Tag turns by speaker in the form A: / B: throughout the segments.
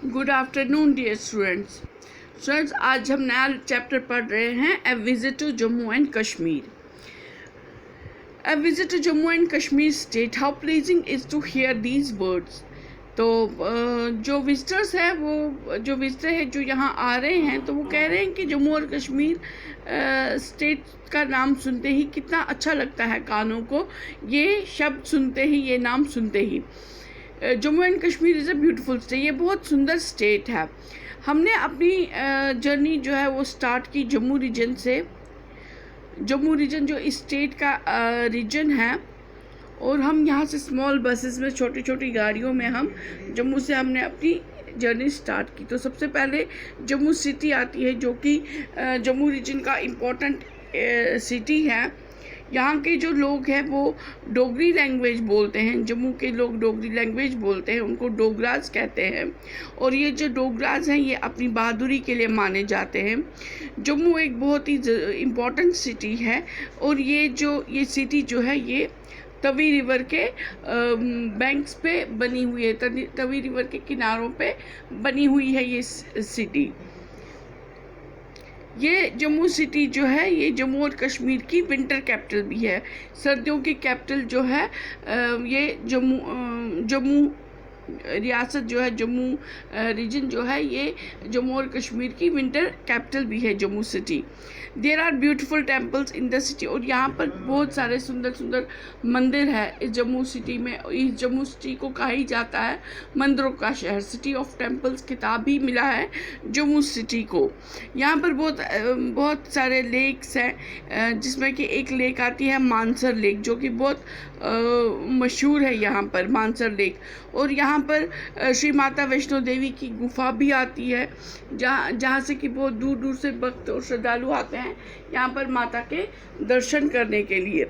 A: Good afternoon dear students. आज हम नया चैप्टर पढ़ रहे हैं a visit to Jammu and Kashmir. A visit to Jammu and Kashmir state, how pleasing is to hear these words. तो जो विजिटर्स हैं, वो जो विजिटर हैं जो यहाँ आ रहे हैं, तो वो कह रहे हैं कि जम्मू और कश्मीर स्टेट का नाम सुनते ही कितना अच्छा लगता है कानों को, ये शब्द सुनते ही, ये नाम सुनते ही। Jammu and Kashmir is a beautiful state, ये बहुत सुंदर स्टेट है। हमने अपनी जर्नी जो है वो स्टार्ट की जम्मू रीजन से। जम्मू रीजन जो इस स्टेट का रीजन है, और हम यहाँ से स्मॉल बसेस में, छोटी छोटी गाड़ियों में हम जम्मू से हमने अपनी जर्नी स्टार्ट की। तो सबसे पहले जम्मू सिटी आती है, जो कि जम्मू रीजन का इम्पोर्टेंट सिटी है। यहाँ के जो लोग हैं वो डोगरी लैंग्वेज बोलते हैं। जम्मू के लोग डोगरी लैंग्वेज बोलते हैं, उनको डोगराज कहते हैं। और ये जो डोगराज हैं, ये अपनी बहादुरी के लिए माने जाते हैं। जम्मू एक बहुत ही इम्पोर्टेंट सिटी है, और ये सिटी जो है, ये तवी रिवर के बैंक्स पे बनी हुई है। तवी रिवर के किनारों पे बनी हुई है ये सिटी। ये जम्मू सिटी जो है, ये जम्मू और कश्मीर की विंटर कैपिटल भी है। सर्दियों की कैपिटल जो है, ये जम्मू रियासत जो है, जम्मू रीजन जो है, ये जम्मू और कश्मीर की विंटर कैपिटल भी है Jammu city. There are beautiful temples in the city, और यहाँ पर बहुत सारे सुंदर सुंदर मंदिर है इस जम्मू सिटी में। इस जम्मू सिटी को कहा ही जाता है मंदिरों का शहर, सिटी ऑफ टेम्पल्स खिताब भी मिला है जम्मू सिटी को। यहाँ पर बहुत सारे लेक्स हैं, जिसमें कि एक लेक आती है मानसर लेक, जो कि बहुत मशहूर है यहाँ पर, मानसर लेक। और यहाँ पर श्री माता वैष्णो देवी की गुफा भी आती है, जहाँ से कि बहुत दूर दूर से भक्त और श्रद्धालु आते हैं यहाँ पर माता के दर्शन करने के लिए।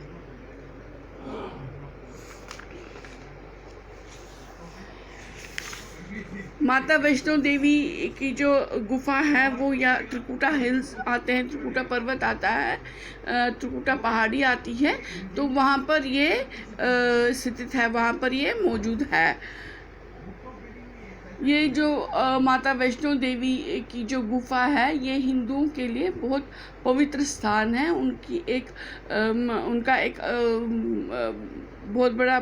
A: माता वैष्णो देवी की जो गुफा है वो या त्रिकुटा हिल्स आते हैं, त्रिकुटा पर्वत आता है, त्रिकुटा पहाड़ी आती है, तो वहाँ पर ये स्थित है, वहाँ पर ये मौजूद है। ये जो माता वैष्णो देवी की जो गुफा है, ये हिंदुओं के लिए बहुत पवित्र स्थान है। उनका एक बहुत बड़ा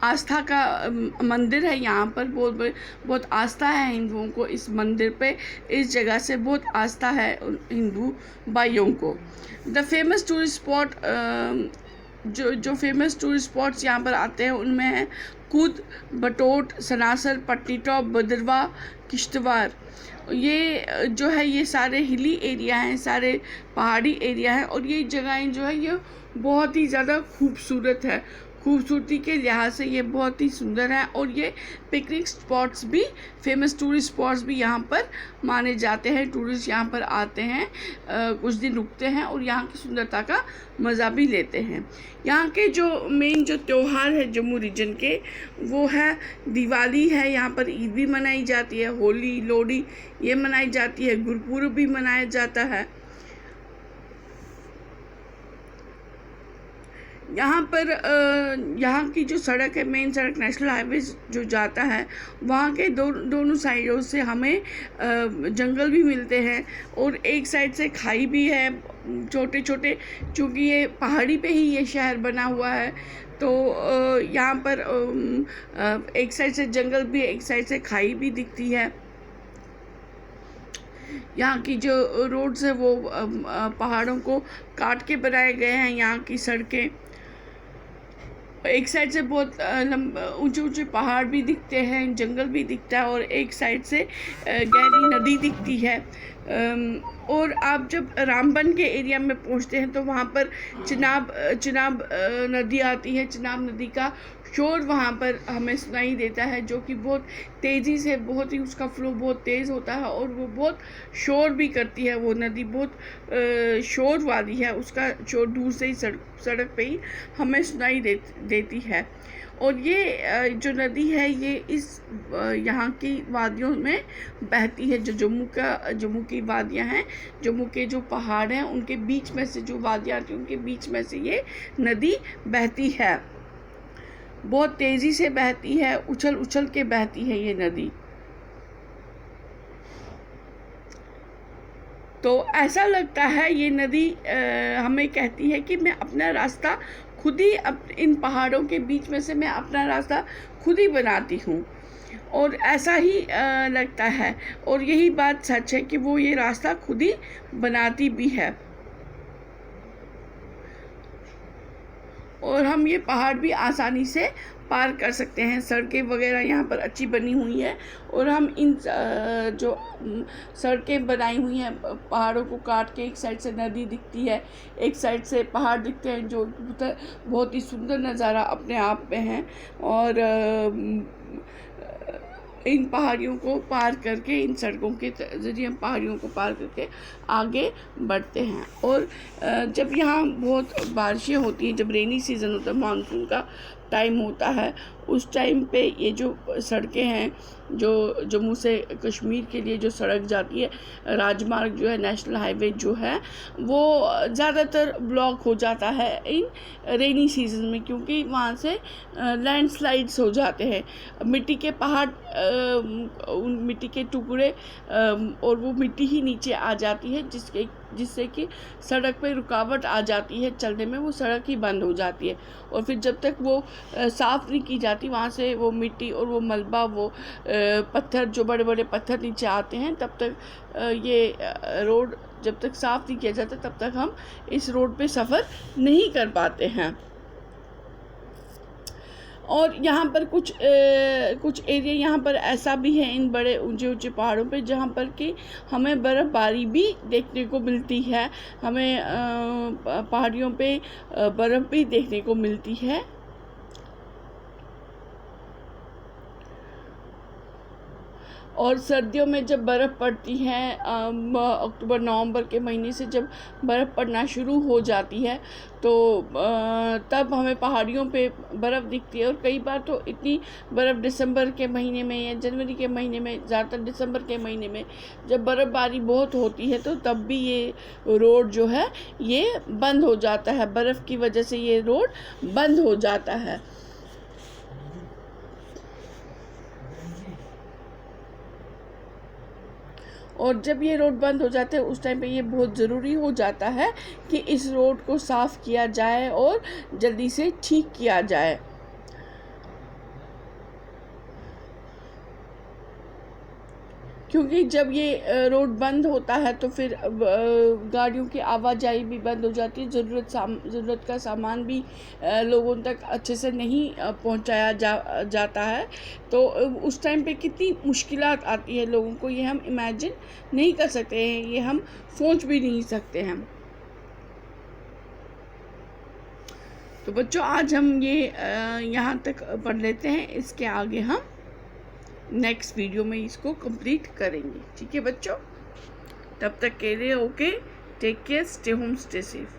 A: आस्था का मंदिर है। यहाँ पर बहुत आस्था है हिंदुओं को इस मंदिर पे। इस जगह से बहुत आस्था है हिंदू भाइयों को। द फेमस टूरिस्ट स्पॉट, जो फेमस टूरिस्ट स्पॉट्स यहाँ पर आते हैं, उनमें है कूद, बटोट, सनासर, पट्टी टॉप, भद्रवा, किश्तवाड़। ये जो है, ये सारे हिली एरिया हैं, सारे पहाड़ी एरिया हैं, और ये जगहें जो है, ये बहुत ही ज़्यादा खूबसूरत है। खूबसूरती के लिहाज से ये बहुत ही सुंदर है, और ये पिकनिक स्पॉट्स भी, फेमस टूरिस्ट स्पॉट्स भी यहाँ पर माने जाते हैं। टूरिस्ट यहाँ पर आते हैं, कुछ दिन रुकते हैं, और यहाँ की सुंदरता का मज़ा भी लेते हैं। यहाँ के जो मेन जो त्यौहार है जम्मू रीजन के, वो है दिवाली है। यहाँ पर ईद भी मनाई जाती है, होली, लोहड़ी ये मनाई जाती है, गुरपुरब भी मनाया जाता है। यहाँ पर यहाँ की जो सड़क है, मेन सड़क, नेशनल हाईवे जो जाता है, वहाँ के दोनों साइडों से हमें जंगल भी मिलते हैं, और एक साइड से खाई भी है, छोटे छोटे, चूँकि ये पहाड़ी पे ही ये शहर बना हुआ है। तो यहाँ पर एक साइड से जंगल भी, एक साइड से खाई भी दिखती है। यहाँ की जो रोड्स है वो पहाड़ों को काट के बनाए गए हैं। यहाँ की सड़कें, एक साइड से बहुत ऊंचे ऊंचे पहाड़ भी दिखते हैं, जंगल भी दिखता है, और एक साइड से गहरी नदी दिखती है। और आप जब रामबन के एरिया में पहुंचते हैं, तो वहाँ पर चिनाब नदी आती है। चिनाब नदी का शोर वहाँ पर हमें सुनाई देता है, जो कि बहुत तेज़ी से, बहुत ही उसका फ्लो बहुत तेज़ होता है, और वो बहुत शोर भी करती है। वो नदी बहुत शोर वाली है, उसका शोर दूर से ही सड़क पे ही हमें सुनाई देती है। और ये जो नदी है, ये यहाँ की वादियों में बहती है। जो जम्मू की वादियाँ हैं, जम्मू के जो पहाड़ हैं, उनके बीच में से जो वादियाँ आती हैं, उनके बीच में से ये नदी बहती है। बहुत तेज़ी से बहती है, उछल उछल के बहती है ये नदी। तो ऐसा लगता है ये नदी हमें कहती है कि मैं अपना रास्ता खुद ही इन पहाड़ों के बीच में से मैं अपना रास्ता खुद ही बनाती हूँ। और ऐसा ही लगता है, और यही बात सच है कि वो ये रास्ता खुद ही बनाती भी है। और हम ये पहाड़ भी आसानी से पार कर सकते हैं। सड़कें वगैरह यहाँ पर अच्छी बनी हुई है, और हम इन जो सड़कें बनाई हुई हैं पहाड़ों को काट के, एक साइड से नदी दिखती है, एक साइड से पहाड़ दिखते हैं, जो बहुत ही सुंदर नज़ारा अपने आप में है। और इन पहाड़ियों को पार करके, इन सड़कों के ज़रिए हम पहाड़ियों को पार करके आगे बढ़ते हैं। और जब यहाँ बहुत बारिशें होती हैं, जब रेनी सीज़न होता है, मानसून का टाइम होता है, उस टाइम पे ये जो सड़कें हैं, जो जम्मू से कश्मीर के लिए जो सड़क जाती है, राजमार्ग जो है, नेशनल हाईवे जो है, वो ज़्यादातर ब्लॉक हो जाता है इन रेनी सीज़न में, क्योंकि वहाँ से लैंडस्लाइड्स हो जाते हैं। मिट्टी के पहाड़, उन मिट्टी के टुकड़े, और वो मिट्टी ही नीचे आ जाती है, जिससे कि सड़क पे रुकावट आ जाती है चलने में, वो सड़क ही बंद हो जाती है। और फिर जब तक वो साफ़ नहीं की जाती, वहाँ से वो मिट्टी और वो मलबा, वो पत्थर, जो बड़े बड़े पत्थर नीचे आते हैं, तब तक ये रोड जब तक साफ़ नहीं किया जाता, तब तक हम इस रोड पे सफ़र नहीं कर पाते हैं। और यहाँ पर कुछ एरिया यहाँ पर ऐसा भी है, इन बड़े ऊंचे ऊंचे पहाड़ों पे, जहाँ पर कि हमें बर्फ़बारी भी देखने को मिलती है। हमें पहाड़ियों पे बर्फ़ भी देखने को मिलती है। और सर्दियों में जब बर्फ़ पड़ती है, अक्टूबर नवंबर के महीने से जब बर्फ़ पड़ना शुरू हो जाती है, तो तब हमें पहाड़ियों पे बर्फ़ दिखती है। और कई बार तो इतनी बर्फ़ दिसंबर के महीने में या जनवरी के महीने में, ज़्यादातर दिसंबर के महीने में जब बर्फ़बारी बहुत होती है, तो तब भी ये रोड जो है ये बंद हो जाता है। बर्फ़ की वजह से ये रोड बंद हो जाता है। और जब ये रोड बंद हो जाते हैं, उस टाइम पे ये बहुत ज़रूरी हो जाता है कि इस रोड को साफ़ किया जाए और जल्दी से ठीक किया जाए। क्योंकि जब ये रोड बंद होता है, तो फिर गाड़ियों की आवाजाही भी बंद हो जाती है। ज़रूरत का सामान भी लोगों तक अच्छे से नहीं पहुंचाया जाता है। तो उस टाइम पे कितनी मुश्किलात आती है लोगों को, ये हम इमेजिन नहीं कर सकते हैं, ये हम सोच भी नहीं सकते हैं। तो बच्चों, आज हम ये यहाँ तक पढ़ लेते हैं। इसके आगे हम नेक्स्ट वीडियो में इसको कंप्लीट करेंगे। ठीक है बच्चों, तब तक के लिए okay, take care, stay home, stay safe.